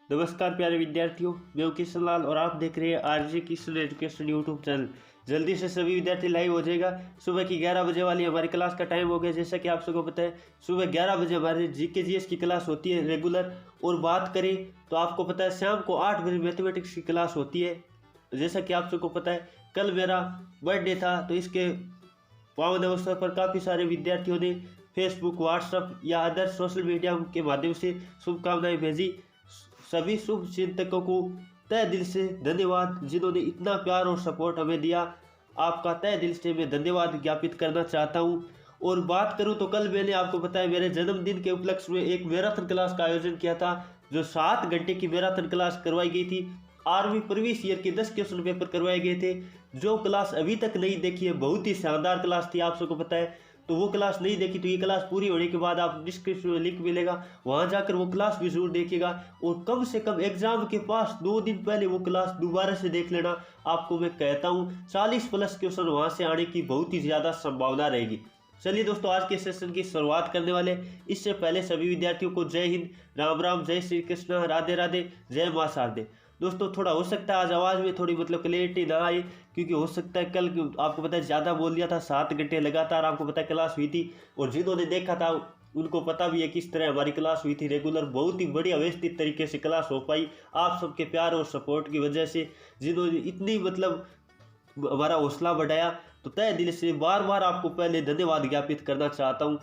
नमस्कार प्यारे विद्यार्थियों, मैं हूं किशन लाल और आप देख रहे हैं RJ Kishan education YouTube channel. जल्दी से सभी विद्यार्थी लाइव हो जाएगा। सुबह की 11 बजे वाली हमारी क्लास का टाइम हो गया। जैसा कि आप सबको पता है, सुबह 11 बजे हमारी जीके जीएस की क्लास होती है रेगुलर। और बात करें तो आपको पता है शाम को 8 बजे मैथमेटिक्स की क्लास होती है। जैसा कि आप सबको पता है, कल मेरा बर्थडे था, तो इसके पावन अवसर पर काफ़ी सारे विद्यार्थियों ने फेसबुक, व्हाट्सएप या अदर सोशल मीडिया के माध्यम से शुभकामनाएं भेजी। सभी शुभ चिंतकों को तहे दिल से धन्यवाद, जिन्होंने इतना प्यार और सपोर्ट हमें दिया। आपका तहे दिल से मैं धन्यवाद ज्ञापित करना चाहता हूं। और बात करूं तो कल मैंने आपको बताया, मेरे जन्मदिन के उपलक्ष्य में एक मैराथन क्लास का आयोजन किया था, जो 7 घंटे की मैराथन क्लास करवाई गई थी। 8वीं प्रीवियस ईयर के 10 क्वेश्चन पेपर करवाए गए थे। जो क्लास अभी तक नहीं देखी है, बहुत ही शानदार क्लास थी, आप सबको पता है। तो वो क्लास नहीं देखी तो ये क्लास पूरी होने के बाद आप डिस्क्रिप्शन में लिंक मिलेगा, वहां जाकर वो क्लास भी जरूर देखिएगा। और कम से कम एग्जाम के पास 2 दिन पहले वो क्लास दोबारा से देख लेना। आपको मैं कहता हूँ 40+ क्वेश्चन वहां से आने की बहुत ही ज़्यादा संभावना रहेगी। चलिए दोस्तों, आज के सेशन की शुरुआत करने वाले। इससे पहले सभी विद्यार्थियों को जय हिंद, राम राम, जय श्री कृष्ण, राधे राधे, जय मां शारदे। दोस्तों, थोड़ा हो सकता है आज आवाज़ में थोड़ी क्लियरिटी ना आए, क्योंकि हो सकता है कल आपको पता है ज़्यादा बोल दिया था। 7 घंटे लगातार आपको पता है क्लास हुई थी, और जिन्होंने देखा था उनको पता भी है किस तरह हमारी क्लास हुई थी रेगुलर। बहुत ही बढ़िया व्यवस्थित तरीके से क्लास हो पाई आप सबके प्यार और सपोर्ट की वजह से, जिन्होंने इतनी हमारा हौसला बढ़ाया। तो तहे दिल से बार बार आपको पहले धन्यवाद ज्ञापित करना चाहता हूँ।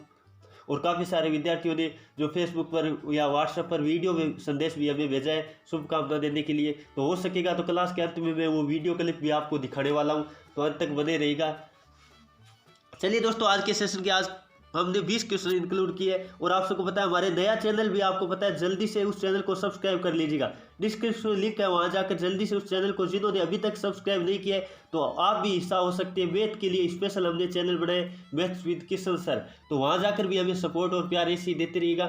और काफ़ी सारे विद्यार्थियों ने जो फेसबुक पर या व्हाट्सएप पर वीडियो में संदेश भी हमें भेजा है शुभकामना देने के लिए। तो हो सकेगा तो क्लास के अंत में मैं वो वीडियो क्लिप भी आपको दिखाने वाला हूँ, तो अंत तक बने रहेगा। चलिए दोस्तों, आज के सेशन के आज हमने 20 क्वेश्चन इंक्लूड किए। और आप सबको पता है हमारे नया चैनल भी आपको पता है, जल्दी से उस चैनल को सब्सक्राइब कर लीजिएगा। डिस्क्रिप्शन में लिंक है, वहां जाकर जल्दी से उस चैनल को, जिन्होंने अभी तक सब्सक्राइब नहीं किया है तो आप भी हिस्सा हो सकते हैं। मैथ के लिए स्पेशल हमने चैनल बनाए, मैथ्स विद किशन सर। तो वहां जाकर भी हमें सपोर्ट और प्यार ऐसे ही देते रहिएगा।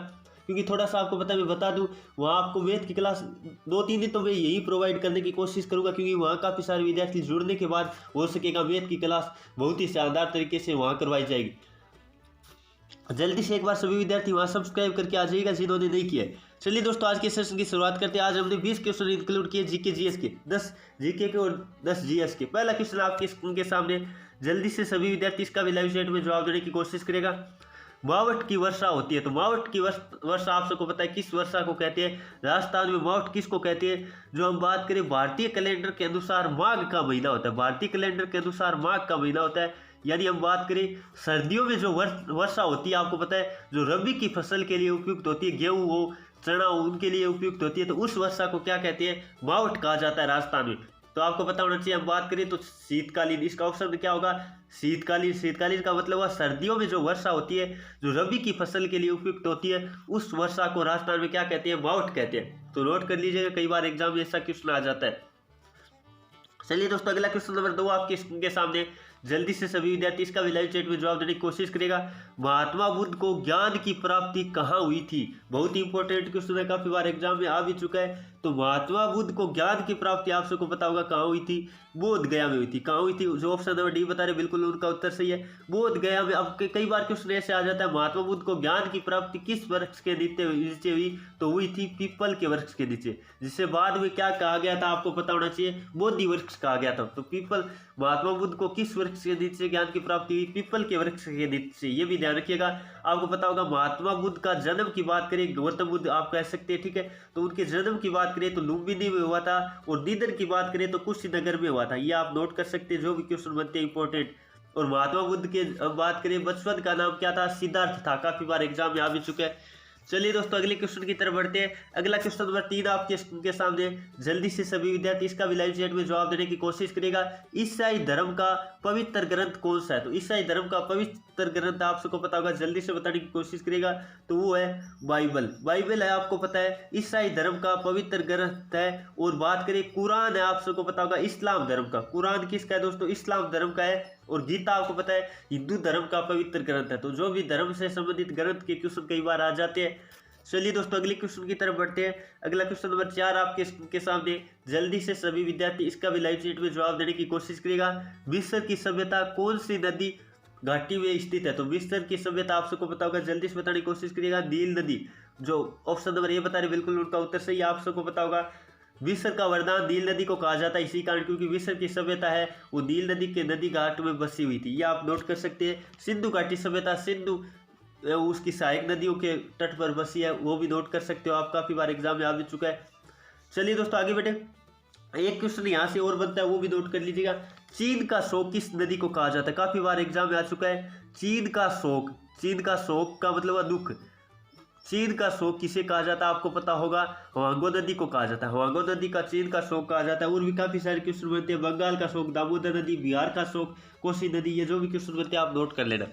क्योंकि थोड़ा सा आपको पता है, मैं बता दूं, वहाँ आपको मैथ की क्लास 2-3 दिन तो मैं यही प्रोवाइड करने की कोशिश करूंगा, क्योंकि वहाँ काफ़ी सारे विद्यार्थी जुड़ने के बाद हो सकेगा मैथ की क्लास बहुत ही शानदार तरीके से वहाँ करवाई जाएगी। जल्दी से एक बार सभी विद्यार्थी वहाँ सब्सक्राइब करके आ जाइएगा, जिन्होंने नहीं किया है। चलिए दोस्तों, आज के सेशन की शुरुआत करते हैं। आज हमने 20 क्वेश्चन इंक्लूड किए जीके जीएस के, 10 जीके के और 10 जीएस के। पहला क्वेश्चन आपके स्क्रीन के सामने, जल्दी से सभी विद्यार्थी इसका भी लाइव चैट में जवाब देने की कोशिश करेगा। मावठ की वर्षा होती है, तो मावठ की वर्षा आप सबको पता है किस वर्षा को कहते हैं। राजस्थान में मावठ किसको कहते हैं? जो हम बात करें भारतीय कैलेंडर के अनुसार माघ का महीना होता है। भारतीय कैलेंडर के अनुसार माघ का महीना होता है। यानी हम बात करें सर्दियों में जो वर्षा होती है, आपको पता है जो रबी की फसल के लिए उपयुक्त होती है, गेहूं हो, चना हो, उनके लिए उपयुक्त होती है, तो उस वर्षा को क्या कहते हैं? मावठ कहा जाता है राजस्थान में। तो आपको पता होना चाहिए। हम बात करें तो शीतकालीन, इसका ऑप्शन क्या होगा? शीतकालीन। शीतकालीन का मतलब हुआ सर्दियों में जो वर्षा होती है, जो रबी की फसल के लिए उपयुक्त होती है, उस वर्षा को राजस्थान में क्या कहते हैं? मावठ कहते हैं। तो नोट कर लीजिएगा, कई बार एग्जाम में ऐसा क्वेश्चन आ जाता है। चलिए दोस्तों, अगला क्वेश्चन नंबर 2 आपके स्क्रीन के सामने। जल्दी से सभी विद्यार्थी इसका भी लाइव चैट में जवाब देने की कोशिश करेगा। महात्मा बुद्ध को ज्ञान की प्राप्ति कहाँ हुई थी? बहुत ही इंपॉर्टेंट क्वेश्चन है, काफी बार एग्जाम में आ भी चुका है। तो महात्मा बुद्ध को ज्ञान की प्राप्ति आप सबको पता होगा कहाँ हुई थी? बोध गया में हुई थी। कहाँ हुई थी? जो ऑप्शन नंबर डी बता रहे, बिल्कुल उनका उत्तर सही है, बोध गया में। अब कई बार क्वेश्चन ऐसे आ जाता है, महात्मा बुद्ध को ज्ञान की प्राप्ति किस वृक्ष के नीचे हुई? तो हुई थी पीपल के वृक्ष के नीचे, जिसे बाद में क्या कहा गया था आपको पता होना चाहिए? बोधि वृक्ष कहा गया था। तो पीपल, महात्मा बुद्ध को किस वृक्ष के नीचे ज्ञान की प्राप्ति हुई? पीपल के वृक्ष के नीचे। ये भी ध्यान रखिएगा। आपको पता होगा महात्मा बुद्ध का जन्म की बात करें, गौतम बुद्ध आप कह सकते हैं, ठीक है। तो उनके जन्म की बात करें तो लुम्बिनी में हुआ था, और निधन की बात करें तो कुशीनगर में हुआ था। ये आप नोट कर सकते हैं, जो भी क्वेश्चन बनते हैं इंपॉर्टेंट। और महात्मा बुद्ध के बात करें, बचपन का नाम क्या था? सिद्धार्थ था। काफी बार एग्जाम में आ भी चुका है। चलिए दोस्तों, अगले क्वेश्चन की तरफ बढ़ते हैं। अगला क्वेश्चन नंबर 3 आपके स्क्रीन के सामने। जल्दी से सभी विद्यार्थी इसका भी लाइव चैट में जवाब देने की कोशिश करेगा। ईसाई धर्म का पवित्र ग्रंथ कौन सा है? तो ईसाई धर्म का पवित्र ग्रंथ आप सबको पता होगा, जल्दी से बताने की कोशिश करेगा। तो वो है बाइबल। बाइबल है, आपको पता है ईसाई धर्म का पवित्र ग्रंथ है। और बात करें कुरान है, आप सबको पता होगा इस्लाम धर्म का। कुरान किसका है दोस्तों? इस्लाम धर्म का है। और गीता आपको पता है हिंदू धर्म का पवित्र ग्रंथ है। तो जो भी धर्म से संबंधित ग्रंथ के क्वेश्चन कई बार आ जाते हैं, चलिए दोस्तों अगले क्वेश्चन की तरफ बढ़ते हैं। अगला क्वेश्चन नंबर 4 आपके के सामने। जल्दी से सभी विद्यार्थी इसका भी लाइव चैट में जवाब देने की कोशिश करेगा। मिस्र की सभ्यता कौन सी नदी घाटी में स्थित है? तो मिस्र की सभ्यता आप सबको पता होगा, जल्दी से बताने की कोशिश करिएगा। नील नदी, जो ऑप्शन नंबर ए बता रहे बिल्कुल उनका उत्तर सही है। आप सबको पता होगा मिस्र का वरदान नील नदी को कहा जाता है इसी कारण क्योंकि मिस्र की सभ्यता है वो नील नदी के नदी घाट में बसी हुई थी। ये आप नोट कर सकते हैं। सिंधु घाटी सभ्यता सिंधु उसकी सहायक नदियों के तट पर बसी है, वो भी नोट कर सकते हो आप, काफी बार एग्जाम में आ भी चुका है। चलिए दोस्तों आगे बढ़े। एक क्वेश्चन यहाँ से और बनता है, वो भी नोट कर लीजिएगा। चीन का शोक किस नदी को कहा जाता है? काफी बार एग्जाम में आ चुका है। चीन का शोक, चीन का शोक का मतलब है दुख। चीन का शोक किसे कहा जाता है? आपको पता होगा, हुआंगो नदी को कहा जाता है। हुआंगो नदी का चीन का शोक कहा जाता है। और भी काफी सारे क्वेश्चन बनते हैं। बंगाल का शोक दामोदर नदी, बिहार का शोक कोसी नदी, ये जो भी क्वेश्चन बनते हैं आप नोट कर लेना।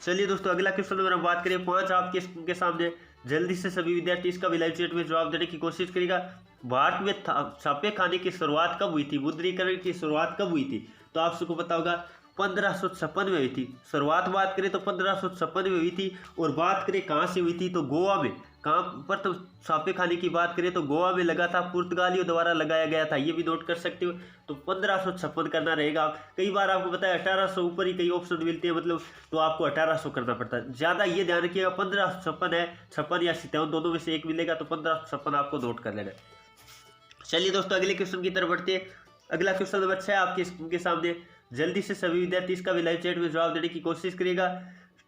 चलिए दोस्तों अगला क्वेश्चन नंबर हम बात करें 5 आपके सामने। जल्दी से सभी विद्यार्थी इसका भी लाइव चैट में जवाब देने की कोशिश करेगा। भारत में छापे खाने की शुरुआत कब हुई थी? मुद्रीकरण की शुरुआत कब हुई थी? तो आप सबको पता होगा 1556 में हुई थी। शुरुआत बात करें तो 1556 में हुई थी। और बात करें कहाँ से हुई थी तो गोवा में। कहाँ पर? तो छापे खाने की बात करें तो गोवा में लगा था, पुर्तगालियों द्वारा लगाया गया था, ये भी नोट कर सकते हो। तो 1556 करना रहेगा। कई बार आपको पता है 1800 ऊपर ही कई ऑप्शन मिलते हैं, मतलब तो आपको 1800 करना पड़ता है। ज़्यादा ये ध्यान रखिएगा 1556 है, 56 या 57 दोनों में से एक मिलेगा, तो 1556 आपको नोट कर लेना। चलिए दोस्तों अगले क्वेश्चन की तरफ बढ़ते हैं। अगला क्वेश्चन नंबर 6 आपके सामने। जल्दी से सभी विद्यार्थी इसका भी लाइव चैट में जवाब देने की कोशिश करेगा।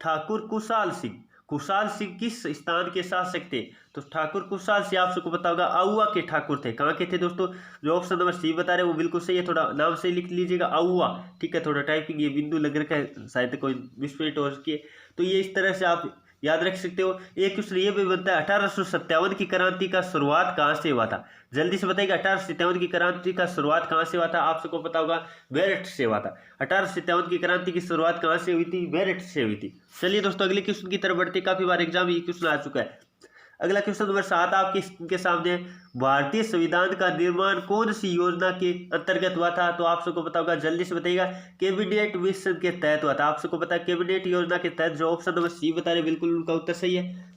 ठाकुर कुशाल सिंह, कुशाल सिंह किस स्थान के शासक थे? तो ठाकुर कुशाल सिंह आप सबको पता होगा आउवा के ठाकुर थे। कहाँ के थे दोस्तों? जो ऑप्शन नंबर सी बता रहे हैं वो बिल्कुल सही है। थोड़ा नाम से लिख लीजिएगा आउवा, ठीक है। थोड़ा टाइपिंग ये बिंदु लग रखा है, शायद कोई मिसप्रिंट हो सके, तो ये इस तरह से आप याद रख सकते हो। एक क्वेश्चन ये भी बनता है 1857 की क्रांति का शुरुआत कहाँ से हुआ था? जल्दी से बताइएगा 1857 की क्रांति का शुरुआत कहाँ से हुआ था? आप सबको पता होगा मेरठ से हुआ था। 1857 की क्रांति की शुरुआत कहाँ से हुई थी? मेरठ से हुई थी। चलिए दोस्तों अगले क्वेश्चन की तरफ बढ़ते, काफी बार एग्जाम ये क्वेश्चन आ चुका है। अगला क्वेश्चन नंबर 7 आपके सामने। भारतीय संविधान का निर्माण कौन सी योजना के अंतर्गत हुआ था? तो आप सबको पता होगा, जल्दी से बताइएगा। कैबिनेट मिशन के तहत हुआ था। आप सबको पता है कैबिनेट योजना के तहत, जो ऑप्शन नंबर सी बता रहे बिल्कुल उनका उत्तर सही है।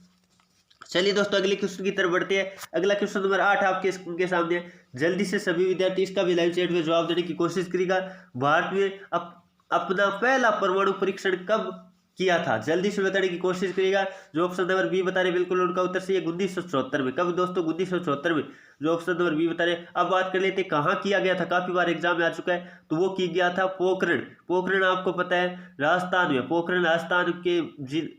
चलिए दोस्तों अगले क्वेश्चन की तरफ बढ़ते हैं। अगला क्वेश्चन नंबर 8 आपके सामने। जल्दी से सभी विद्यार्थी इसका भी लाइव चैट में जवाब देने की कोशिश करेगा। भारत में अपना पहला परमाणु परीक्षण कब किया था? जल्दी से बताने की कोशिश करिएगा। जो ऑप्शन नंबर बी बता रहे बिल्कुल उनका उत्तर सही है। 1974 में। कब दोस्तों? 1974 में। जो ऑप्शन नंबर बी बता रहे। अब बात कर लेते कहाँ किया गया था, काफी बार एग्जाम में आ चुका है, तो वो किया गया था पोखरण। पोखरण आपको पता है राजस्थान में। पोखरण राजस्थान के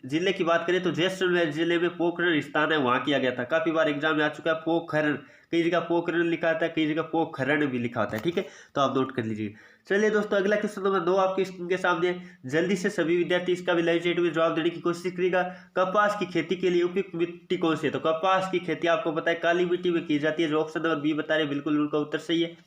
जिले की बात करें तो जैसलमेर जिले में पोखरण स्थान है, वहां किया गया था। काफी बार एग्जाम में आ चुका है पोखरण। कई जगह पोखरण लिखा आता है, कई जगह पोखरण भी लिखा होता है, ठीक है, तो आप नोट कर लीजिए। चलिए दोस्तों अगला क्वेश्चन नंबर 2 आपके सामने। जल्दी से सभी विद्यार्थी इसका भी लाइव चैट में जवाब देने की कोशिश करेगा। कपास की खेती के लिए उपयुक्त मिट्टी कौन सी है? तो कपास की खेती आपको पता है काली मिट्टी में की जाती है। जो ऑप्शन नंबर बी बता रहे बिल्कुल उनका उत्तर सही है।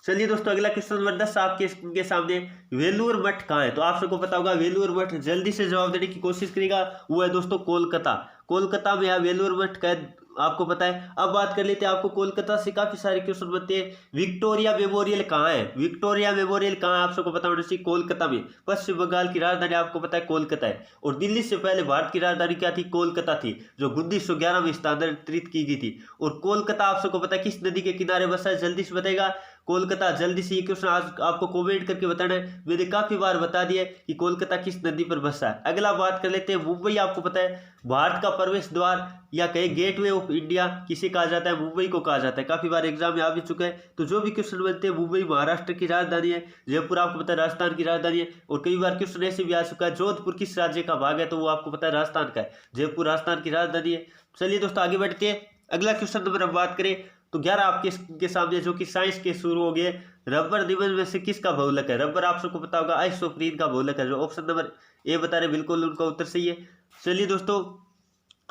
चलिए दोस्तों अगला क्वेश्चन नंबर 10 आपके सामने। वेलूर मठ कहाँ है? तो आप सबको पता होगा वेलूर मठ। जल्दी से जवाब देने की कोशिश करेगा। वो है दोस्तों कोलकाता। कोलकाता में है वेलूर मठ का, आपको पता है। अब बात कर लेते हैं, आपको कोलकाता से काफी सारे क्वेश्चन बनते हैं। विक्टोरिया मेमोरियल कहाँ है? विक्टोरिया मेमोरियल कहाँ है? आप सबको पता होना चाहिए कोलकाता में। पश्चिम बंगाल की राजधानी आपको पता है कोलकाता है। और दिल्ली से पहले भारत की राजधानी क्या थी? कोलकाता थी, जो 1911 में स्थानांतरित की गई थी। और कोलकाता आप सबको पता है किस नदी के किनारे बसा है? जल्दी से बताएगा कोलकाता। जल्दी से ये क्वेश्चन आज आपको कमेंट करके बताना है। मैंने काफी बार बता दिया कि कोलकाता किस नदी पर बसा है। अगला बात कर लेते हैं मुंबई। आपको पता है भारत का प्रवेश द्वार या कहे गेटवे ऑफ इंडिया किसे कहा जाता है? मुंबई को कहा जाता है। काफी बार एग्जाम में आ भी चुका है, तो जो भी क्वेश्चन बनते हैं, मुंबई महाराष्ट्र की राजधानी है, जयपुर आपको पता है राजस्थान की राजधानी है। और कई बार क्वेश्चन ऐसे भी आ चुका है जोधपुर किस राज्य का भाग है? तो वो आपको पता है राजस्थान का है। जयपुर राजस्थान की राजधानी है। चलिए दोस्तों आगे बढ़ते हैं। अगला क्वेश्चन नंबर हम बात करें तो 11 आपके सामने, जो कि साइंस के शुरू हो गए। रबर निबंध में से किसका बहुलक है? रबर आप सबको पता होगा आइसोप्रीन का बहुलक है। जो ऑप्शन नंबर ए बता रहे बिल्कुल उनका उत्तर सही है। चलिए दोस्तों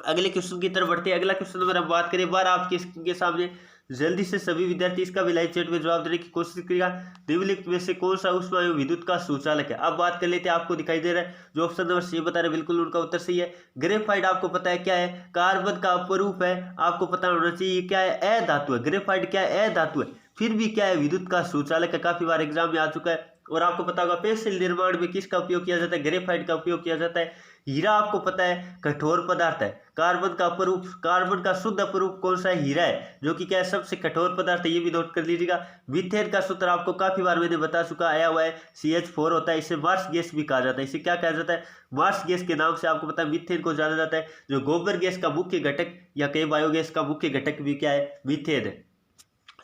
अगले क्वेश्चन की तरफ बढ़ते हैं। अगला क्वेश्चन नंबर हम बात करें 12 आपके सामने। जल्दी से सभी विद्यार्थी इसका भी लाइव चैट में जवाब देने की कोशिश करेगा। निम्नलिखित में से कौन सा ऊष्मा एवं विद्युत का सुचालक है? अब बात कर लेते हैं, आपको दिखाई दे रहा है जो ऑप्शन नंबर सी बता रहे बिल्कुल उनका उत्तर सही है। ग्रेफाइट आपको पता है क्या है? कार्बन का अपरूप है, आपको पता होना चाहिए क्या है? अधातु है। ग्रेफाइट क्या है? अधातु है। फिर भी क्या है? विद्युत का सुचालक है। काफी बार एग्जाम में आ चुका है। और आपको पता होगा पेंसिल निर्माण में किसका उपयोग किया जाता है? ग्रेफाइट का उपयोग किया जाता है। हीरा आपको पता है कठोर पदार्थ है। कार्बन का अपरूप, कार्बन का शुद्ध अपरूप कौन सा है? हीरा है, जो कि क्या है सबसे कठोर पदार्थ है, ये भी नोट कर लीजिएगा। मीथेन का सूत्र आपको काफी बार मैंने बता चुका आया हुआ है, CH4 होता है। इसे मार्स गैस भी कहा जाता है। इसे क्या कहा जाता है? मार्स गैस के नाम से आपको पता है मीथेन को जाना जाता है। जो गोबर गैस का मुख्य घटक या कई बायोगैस का मुख्य घटक भी क्या है? मीथेन है।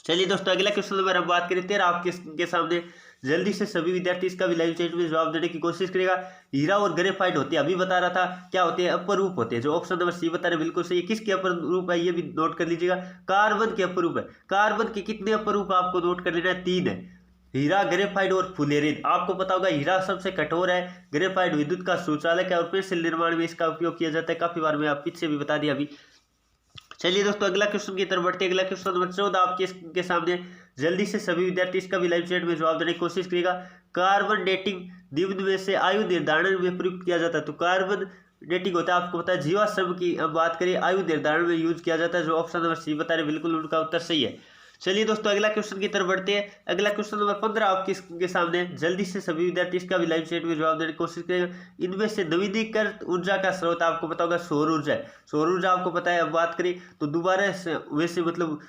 चलिए दोस्तों, अगला क्वेश्चन नंबर हम बात करें 13 आपके सामने। जल्दी से सभी विद्यार्थी इसका भी लाइव चैट में जवाब देने की कोशिश करेगा। हीरा और ग्रेफाइट होते हैं, अभी बता रहा था क्या होते हैं? अपरूप होते हैं। जो ऑप्शन नंबर सी बता रहे बिल्कुल सही है। किसके अपरूप है ये भी नोट कर लीजिएगा। कार्बन के अपरूप है। कार्बन के कितने अपरूप आपको नोट कर लेना है? 3 है। हीरा, ग्रेफाइट और फुलेरिन। आपको पता होगा हीरा सबसे कठोर है, ग्रेफाइट विद्युत का सुचालक है और पेंसिल निर्माण में इसका उपयोग किया जाता है। काफी बार मैं आप पीछे भी बता दिया अभी। चलिए दोस्तों, अगला क्वेश्चन की तरफ बढ़ते हैं। अगला क्वेश्चन नंबर 14 आपके सामने। जल्दी से सभी विद्यार्थी इसका भी लाइव चैट में जवाब देने की कोशिश करेगा। कार्बन डेटिंग निम्न में से आयु निर्धारण में प्रयुक्त किया जाता है। तो कार्बन डेटिंग होता है, आपको पता है जीवाश्म की हम बात करें आयु निर्धारण में यूज किया जाता है। जो ऑप्शन नंबर सी बता रहे बिल्कुल उनका उत्तर सही है। चलिए दोस्तों, अगला क्वेश्चन की तरफ बढ़ते हैं। अगला क्वेश्चन नंबर 15 आपके सामने। जल्दी से सभी विद्यार्थी इसका भी लाइव चैट में जवाब देने की कोशिश करेंगे। इनमें से नवीनीकृत ऊर्जा का स्रोत आपको पता होगा सौर ऊर्जा है। सौर ऊर्जा आपको पता है, अब बात करें तो दोबारा वैसे मतलब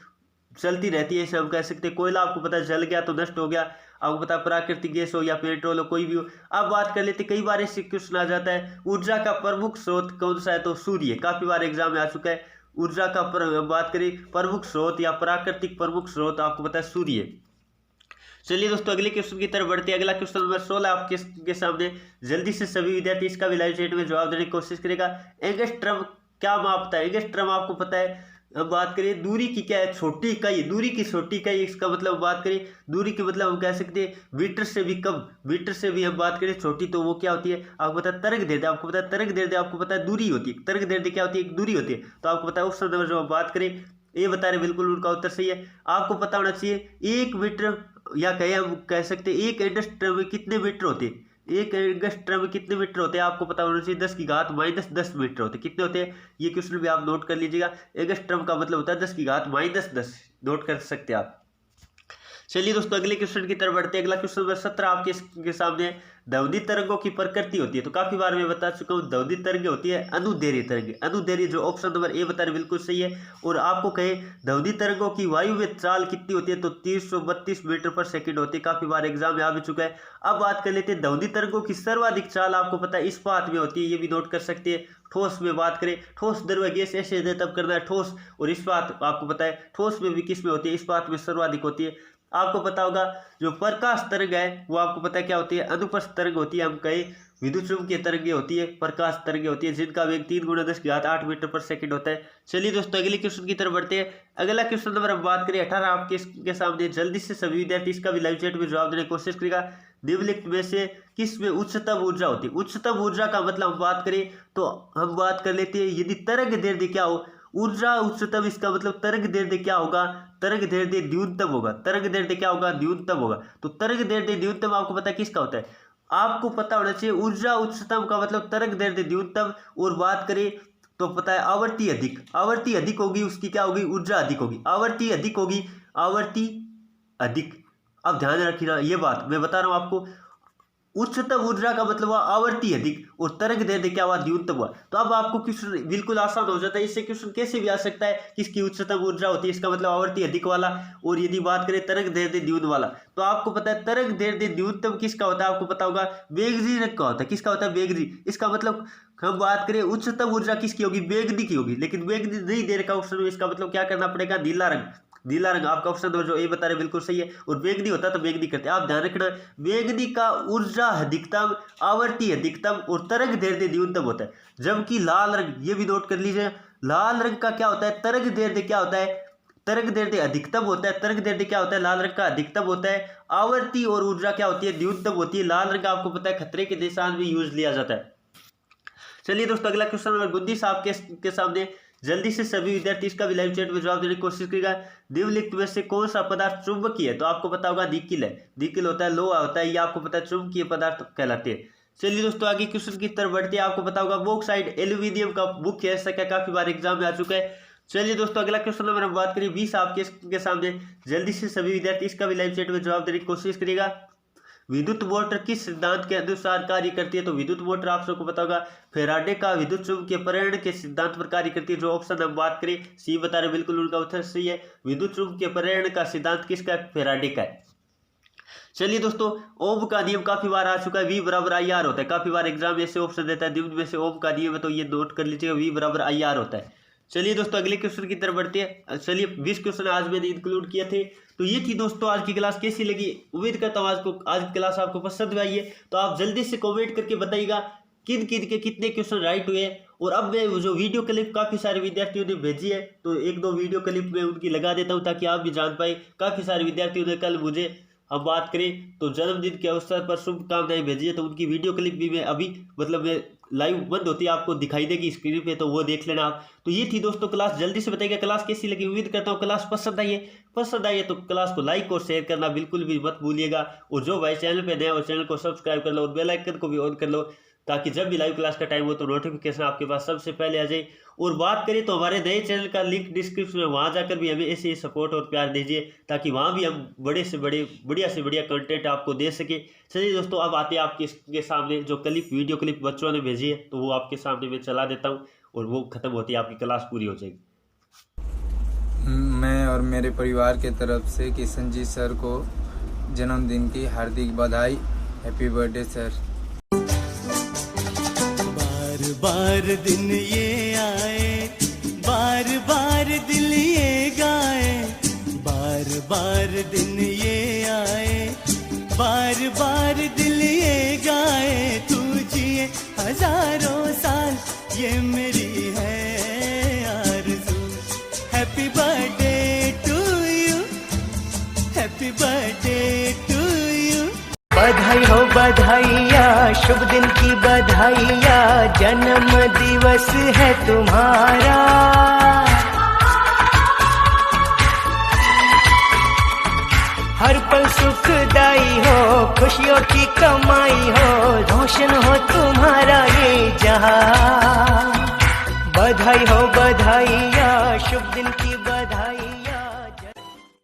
चलती रहती है, इसे हम कह सकते हैं। कोयला आपको पता है जल गया तो नष्ट हो गया, आपको पता है प्राकृतिक गैस हो या पेट्रोल हो, कोई भी हो। अब बात कर लेते, कई बार इससे क्वेश्चन आ जाता है ऊर्जा का प्रमुख स्रोत कौन सा है? तो सूर्य। काफी बार एग्जाम में आ चुका है। ऊर्जा का बात करें प्रमुख स्रोत या प्राकृतिक प्रमुख स्रोत आपको पता है सूर्य। चलिए दोस्तों, अगले क्वेश्चन की तरफ बढ़ते हैं। अगला क्वेश्चन नंबर 16 आपके सामने। जल्दी से सभी विद्यार्थी इसका भी लाइव चैट में जवाब देने की कोशिश करेगा। एंगस्ट्रम क्या मापता है? एंगस्ट्रम आपको पता है, अब बात करें दूरी की क्या है? छोटी इकाई, दूरी की छोटी इकाई। इसका मतलब बात करें दूरी की मतलब हम कह सकते हैं मीटर से भी कम, मीटर से भी हम बात करें छोटी, तो वो क्या होती है? आपको पता है तरंग दैर्ध्य। आपको पता है तरंग दैर्ध्य आपको पता है दूरी होती है। तरंग दैर्ध्य क्या होती है? एक दूरी होती है। तो आपको पता है ऑप्शन नंबर जो हम बात करें ये बता रहे बिल्कुल उनका उत्तर सही है। आपको पता होना चाहिए 1 मीटर या कहे हम कह सकते हैं 1 एंगस्ट्रम में कितने मीटर होते हैं? 1 एंगस्ट्रम में कितने मीटर होते हैं? आपको पता होना चाहिए 10⁻⁻10 मीटर होते हैं। कितने होते हैं? ये क्वेश्चन भी आप नोट कर लीजिएगा। एंगस्ट्रम का मतलब होता है 10⁻⁻10, नोट कर सकते हैं आप। चलिए दोस्तों, अगले क्वेश्चन की तरफ बढ़ते हैं। अगला क्वेश्चन नंबर 17 आपके सामने। ध्वनि तरंगों की प्रकृति होती है, तो काफी बार मैं बता चुका हूँ ध्वनि तरंगे होती है अनुदैर्घ्य तरंगे। अनुदैर्घ्य जो ऑप्शन नंबर ए बता रहे बिल्कुल सही है। और आपको कहे ध्वनि तरंगों की वायु में चाल कितनी होती है? तो 332 मीटर पर सेकंड होती है। काफी बार एग्जाम में आ भी चुका है। अब बात कर लेते हैं ध्वनि तरंगों की सर्वाधिक चाल आपको पता है इस्पात में होती है, ये भी नोट कर सकते हैं। ठोस में बात करें, ठोस द्रव्य गैस ऐसे तब करना है ठोस, और इस्पात आपको पता है ठोस में भी किस में होती है? इस्पात में सर्वाधिक होती है। आपको पता होगा जो प्रकाश तरंग है वो आपको पता है क्या होती है? अनुप्रस्थ तरंग होती है। हम कहें विद्युत चुम्बकीय तरंगे होती है, प्रकाश तरंगे होती है, जिनका वेग 3×10⁸ मीटर पर सेकंड होता है। चलिए दोस्तों, अगले क्वेश्चन की तरफ बढ़ते हैं। अगला क्वेश्चन नंबर हम बात करें 18 आपके सामने। जल्दी से सभी विद्यार्थी इसका भी लाइव चैट में जवाब देने की कोशिश करेगा। निम्नलिखित में से किस में उच्चतम ऊर्जा होती है? उच्चतम ऊर्जा का मतलब हम बात करें तो हम बात कर लेते हैं यदि तरंग दैर्ध्य क्या हो, ऊर्जा उच्चतम, इसका मतलब तरंग दैर्ध्य क्या होगा? तरंग दैर्ध्य न्यूनतम होगा। तरंग दैर्ध्य क्या होगा? न्यूनतम होगा। तो तरंग दैर्ध्य न्यूनतम आपको पता है किसका होता है? आपको पता होना चाहिए ऊर्जा उच्चतम का मतलब तरंग दैर्ध्य न्यूनतम। और बात करें तो पता है आवर्ती अधिक, आवर्ती अधिक होगी उसकी क्या होगी? ऊर्जा अधिक होगी। आवर्ती अधिक होगी, आवर्ती अधिक। अब ध्यान रखिएगा ये बात मैं बता रहा हूं आपको, उच्चतम ऊर्जा का मतलब हुआ आवर्ती अधिक और तरंग दैर्ध्य क्या हुआ? न्यूनतम हुआ। तो अब आपको क्वेश्चन बिल्कुल आसान हो जाता है। इससे क्वेश्चन कैसे भी आ सकता है किसकी उच्चतम ऊर्जा होती है, इसका मतलब आवर्ती अधिक वाला, और यदि बात करें तरंग दैर्ध्य न्यून वाला, तो आपको पता है तरंग दैर्ध्य न्यूनतम किसका होता है? आपको पता होगा वेगजी रंग का होता है। किसका होता है? वेगजी। इसका मतलब हम बात करें उच्चतम ऊर्जा किसकी होगी? वेगनी की होगी। लेकिन वेगनी नहीं दे रखा ऑप्शन में, इसका मतलब क्या करना पड़ेगा? नीला रंग। नीला रंग आपका ऑप्शन जो ए बता रहे बिल्कुल सही है। और वेगनी होता है तो वेगनी करते हैं। आप ध्यान रखना वेगनी का ऊर्जा अधिकतम, आवर्ती अधिकतम और तरंग दैर्ध्य न्यूनतम होता है। जबकि लाल रंग, ये भी नोट कर लीजिए, लाल रंग का क्या होता है? तरंग दैर्ध्य क्या होता है? तरंग दैर्ध्य अधिकतम होता है। तरंग दैर्ध्य क्या होता है? लाल रंग का अधिकतम होता है। आवर्ती और ऊर्जा क्या होती है? न्यूनतम होती है। लाल रंग आपको पता है खतरे के निशान में यूज लिया जाता है। चलिए दोस्तों, अगला क्वेश्चन नंबर 29 आपके सामने। जल्दी से सभी विद्यार्थी इसका भी लाइव चैट में जवाब देने की कोशिश करेगा। निम्नलिखित में से कौन सा पदार्थ चुंबकीय है? तो आपको पता होगा निकिल है। निकिल होता है, लोहा होता है, ये आपको पता है चुंबकीय पदार्थ कहलाते हैं। चलिए दोस्तों, आगे क्वेश्चन की तरफ बढ़ते हैं। आपको पता होगा बॉक्साइट एल्यूमिनियम का मुख्य हिस्सा क्या? काफी बार एग्जाम में आ चुका है। चलिए दोस्तों, अगला क्वेश्चन नंबर हम बात करें 20 आपके सामने। जल्दी से सभी विद्यार्थी इसका भी लाइव चैट में जवाब देने की कोशिश करेगा। विद्युत मोटर किस सिद्धांत के अनुसार कार्य करती है? तो विद्युत मोटर आप सबको पता होगा फैराडे का विद्युत चुंबकीय प्रेरण के सिद्धांत पर कार्य करती है। जो ऑप्शन हम बात करें सी बता रहे, बिल्कुल उनका उत्तर सही है। विद्युत चुंबकीय प्रेरण का सिद्धांत किसका? फैराडे का है। चलिए दोस्तों, ओम का नियम काफी बार आ चुका है, V बराबर IR होता है। काफी बार एग्जाम ऐसे ऑप्शन देता है, निम्न में से ओम का नियम है, तो ये नोट कर लीजिएगा, V बराबर IR होता है। चलिए दोस्तों, अगले क्वेश्चन की तरफ बढ़ते हैं। चलिए 20 क्वेश्चन आज मैंने इंक्लूड किए थे। तो ये थी दोस्तों आज की क्लास, कैसी लगी? उम्मीद करता हूँ आज की क्लास आपको पसंद आई है। तो आप जल्दी से कमेंट करके बताइएगा किन किन के कितने क्वेश्चन राइट हुए। और अब मैं जो वीडियो क्लिप काफ़ी सारे विद्यार्थियों ने भेजी है, तो एक दो वीडियो क्लिप में उनकी लगा देता हूँ ताकि आप भी जान पाए। काफ़ी सारे विद्यार्थियों ने कल मुझे, हम बात करें तो जन्मदिन के अवसर पर शुभकामनाएं भेजी है, तो उनकी वीडियो क्लिप भी मैं अभी मतलब मैं लाइव बंद होती है आपको दिखाई देगी स्क्रीन पे, तो वो देख लेना आप। तो ये थी दोस्तों क्लास, जल्दी से बताइएगा क्लास कैसी लगी। उम्मीद करता हूँ क्लास पसंद आई है। पसंद आई है तो क्लास को लाइक और शेयर करना बिल्कुल भी मत भूलिएगा। और जो भाई चैनल पे नया हो चैनल को सब्सक्राइब कर लो और बेल आइकन को भी ऑन कर लो, ताकि जब भी लाइव क्लास का टाइम हो तो नोटिफिकेशन आपके पास सबसे पहले आ जाए। और बात करें तो हमारे नए चैनल का लिंक डिस्क्रिप्शन में, वहाँ जाकर भी हमें ऐसे ही सपोर्ट और प्यार दीजिए, ताकि वहाँ भी हम बड़े से बढ़िया कंटेंट आपको दे सके। चलिए दोस्तों, अब आते हैं आपके सामने जो वीडियो क्लिप बच्चों ने भेजी है, तो वो आपके सामने मैं चला देता हूँ और वो खत्म होती है, आपकी क्लास पूरी हो जाएगी। मैं और मेरे परिवार के तरफ से किशन जी सर को जन्मदिन की हार्दिक बधाई। Happy birthday sir. बार दिन ये आए, बार बार दिल ये गाए, बार बार दिन ये आए, बार बार दिल ये गाए। तू जिए हजारों साल, ये मेरी है आरज़ू। Happy birthday to you, happy birthday to you. बधाई हो बधाइया, शुभ दिन की बधाइया, जन्म दिवस है तुम्हारा। हर पल सुखदाई हो, खुशियों की कमाई हो, रोशन हो तुम्हारा ये जहां। बधाई हो बधाइया, शुभ दिन की